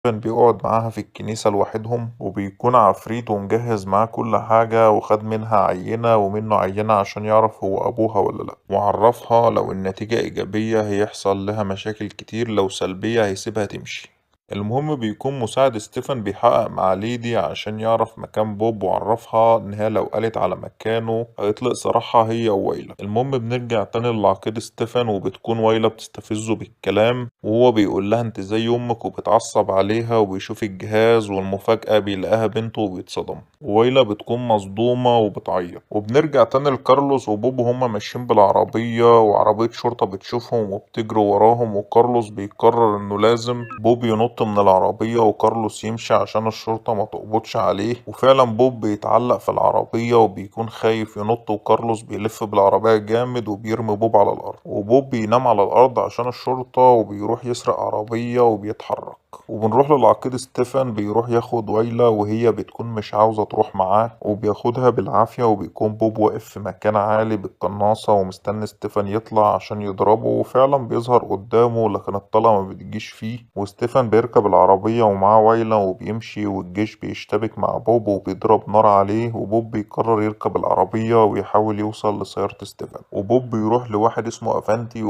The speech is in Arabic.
كان بيقعد معاها في الكنيسة لوحدهم وبيكون عفريت ومجهز معاه كل حاجة وخد منها عينة ومنه عينة عشان يعرف هو أبوها ولا لأ، وعرفها لو النتيجة إيجابية هيحصل لها مشاكل كتير، لو سلبية هيسيبها تمشي. المهم بيكون مساعد ستيفن بيحقق مع ليدي عشان يعرف مكان بوب، وعرفها إن هي لو قالت على مكانه هيطلق سراحها هي ووايلا. المهم بنرجع تاني للعقيد ستيفن، وبتكون وايلا بتستفزه بالكلام وهو بيقول لها انت زي امك، وبتعصب عليها، وبيشوف الجهاز والمفاجأة بيلاقيها بنته وبيتصدم، ووايلا بتكون مصدومة وبتعيط. وبنرجع تاني لكارلوس وبوب وهما ماشيين بالعربية، وعربية شرطة بتشوفهم وبتجري وراهم، وكارلوس بيقرر انه لازم بوب ينط من العربية وكارلوس يمشي عشان الشرطة ما تقبضش عليه. وفعلا بوب بيتعلق في العربية وبيكون خايف ينط، وكارلوس بيلف بالعربية جامد وبيرمي بوب على الأرض، وبوب بينام على الأرض عشان الشرطة، وبيروح يسرق عربية وبيتحرك. وبنروح للعقيد ستيفن بيروح ياخد وايلا وهي بتكون مش عاوزة تروح معاه، وبياخدها بالعافية، وبيكون بوب واقف في مكان عالي بالقناصة ومستني ستيفن يطلع عشان يضربه، وفعلا بيظهر قدامه لكن الطلقة ما بتجيش فيه. وستيفن بيركب العربية ومعاه وايلا وبيمشي، والجيش بيشتبك مع بوب وبيضرب نار عليه، وبوب بيقرر يركب العربية ويحاول يوصل لسيارة ستيفن. وبوب بيروح لواحد اسمه أفانتي